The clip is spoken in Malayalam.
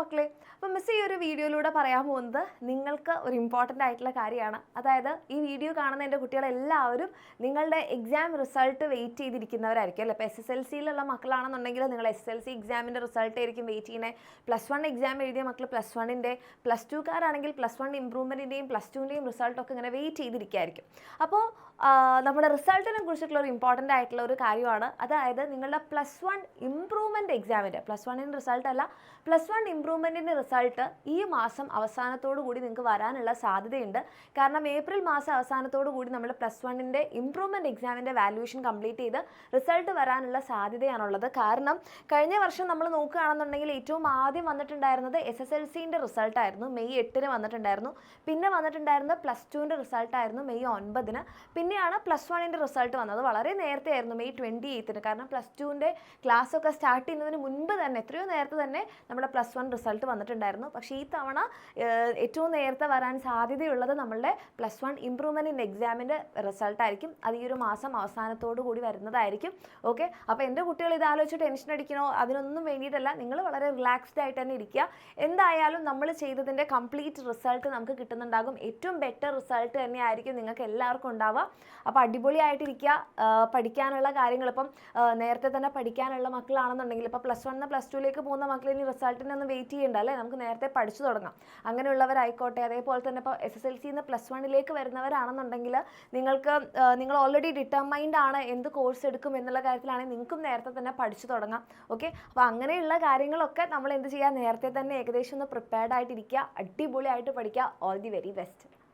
മക്കളെ, അപ്പോൾ മിസ് ഈ ഒരു വീഡിയോയിലൂടെ പറയാൻ പോകുന്നത് നിങ്ങൾക്ക് ഒരു ഇമ്പോർട്ടൻ്റ് ആയിട്ടുള്ള കാര്യമാണ്. അതായത് ഈ വീഡിയോ കാണുന്ന എൻ്റെ കുട്ടികളെല്ലാവരും നിങ്ങളുടെ എക്സാം റിസൾട്ട് വെയിറ്റ് ചെയ്തിരിക്കുന്നവരായിരിക്കും അല്ലേ. ഇപ്പോൾ SSLCയിലുള്ള മക്കളാണെന്നുണ്ടെങ്കിൽ നിങ്ങൾ SSLC എക്സാമിൻ്റെ റിസൾട്ട് ആയിരിക്കും വെയിറ്റ് ചെയ്യുന്നത്. +1 എക്സാം എഴുതിയ മക്കൾ +1ൻ്റെ, +2കാരാണെങ്കിൽ +1 ഇംപ്രൂവ്മെൻറ്റിൻ്റെയും +2ൻ്റെയും റിസൾട്ടൊക്കെ ഇങ്ങനെ വെയിറ്റ് ചെയ്തിരിക്കുകയായിരിക്കും. അപ്പോൾ നമ്മുടെ റിസൾട്ടിനെ കുറിച്ചിട്ടുള്ള ഒരു ഇമ്പോർട്ടൻ്റ് ആയിട്ടുള്ള ഒരു കാര്യമാണ്. അതായത് നിങ്ങളുടെ +1 ഇംപ്രൂവ്മെൻറ്റ് എക്സാമിൻ്റെ +1ൻ്റെ റിസൾട്ട് അല്ല, +1 ഇംപ്രൂവ്മെൻറ്റിൻ്റെ റിസൾട്ട് ഈ മാസം അവസാനത്തോടു കൂടി നിങ്ങൾക്ക് വരാനുള്ള സാധ്യതയുണ്ട്. കാരണം ഏപ്രിൽ മാസം അവസാനത്തോടു കൂടി നമ്മൾ +1ൻ്റെ ഇംപ്രൂവ്മെൻറ്റ് എക്സാമിൻ്റെ വാല്യൂഷൻ കംപ്ലീറ്റ് ചെയ്ത് റിസൾട്ട് വരാനുള്ള സാധ്യതയാണുള്ളത്. കാരണം കഴിഞ്ഞ വർഷം നമ്മൾ നോക്കുകയാണെന്നുണ്ടെങ്കിൽ ഏറ്റവും ആദ്യം വന്നിട്ടുണ്ടായിരുന്നത് SSLCൻ്റെ റിസൾട്ടായിരുന്നു, മെയ് 8-ന് വന്നിട്ടുണ്ടായിരുന്നു. പിന്നെ വന്നിട്ടുണ്ടായിരുന്നത് +2ൻ്റെ റിസൾട്ടായിരുന്നു മെയ് 9-ന്. പിന്നെയാണ് +1ൻ്റെ റിസൾട്ട് വന്നത്. വളരെ നേരത്തെ ആയിരുന്നു, മെയ് 28-ന്. കാരണം +2ൻ്റെ ക്ലാസ്സൊക്കെ സ്റ്റാർട്ട് ചെയ്യുന്നതിന് മുൻപ് തന്നെ, എത്രയോ നേരത്തെ തന്നെ നമ്മുടെ +1 റിസൾട്ട് വന്നിട്ടുണ്ടായിരുന്നു. പക്ഷേ ഈ തവണ ഏറ്റവും നേരത്തെ വരാൻ സാധ്യതയുള്ളത് നമ്മളുടെ +1 ഇംപ്രൂവ്മെൻറ്റ് എക്സാമിൻ്റെ റിസൾട്ടായിരിക്കും. അത് ഈ ഒരു മാസം അവസാനത്തോടു കൂടി വരുന്നതായിരിക്കും. ഓക്കെ, അപ്പോൾ എൻ്റെ കുട്ടികൾ ഇത് ആലോചിച്ച് ടെൻഷൻ അടിക്കണോ, അതിനൊന്നും വേണ്ടിയിട്ടല്ല. നിങ്ങൾ വളരെ റിലാക്സ്ഡ് ആയിട്ട് തന്നെ ഇരിക്കുക. എന്തായാലും നമ്മൾ ചെയ്തതിൻ്റെ കംപ്ലീറ്റ് റിസൾട്ട് നമുക്ക് കിട്ടുന്നുണ്ടാകും. ഏറ്റവും ബെറ്റർ റിസൾട്ട് തന്നെയായിരിക്കും നിങ്ങൾക്ക് എല്ലാവർക്കും ഉണ്ടാവുക. അപ്പോൾ അടിപൊളിയായിട്ടിരിക്കുക. പഠിക്കാനുള്ള കാര്യങ്ങൾ ഇപ്പം നേരത്തെ തന്നെ പഠിക്കാനുള്ള മക്കളാണെന്നുണ്ടെങ്കിൽ, ഇപ്പോൾ +1 +2ലേക്ക് പോകുന്ന മക്കൾ ഇനി റിസൾട്ടിനൊന്നും വെയിറ്റ് ചെയ്യേണ്ട അല്ലേ, നമുക്ക് നേരത്തെ പഠിച്ചു തുടങ്ങാം. അങ്ങനെയുള്ളവരായിക്കോട്ടെ. അതേപോലെ തന്നെ ഇപ്പോൾ SSLCന്ന് +1ലേക്ക് വരുന്നവരാണെന്നുണ്ടെങ്കിൽ നിങ്ങൾ ഓൾറെഡി ഡിറ്റർമൈൻഡ് ആണ് എന്ത് കോഴ്സ് എടുക്കും എന്നുള്ള കാര്യത്തിലാണെങ്കിൽ നിങ്ങൾക്കും നേരത്തെ തന്നെ പഠിച്ചു തുടങ്ങാം. ഓക്കെ, അപ്പോൾ അങ്ങനെയുള്ള കാര്യങ്ങളൊക്കെ നമ്മൾ എന്ത് ചെയ്യുക, നേരത്തെ തന്നെ ഏകദേശം ഒന്ന് പ്രിപ്പയർഡ് ആയിട്ടിരിക്കുക. അടിപൊളിയായിട്ട് പഠിക്കുക. All the very best.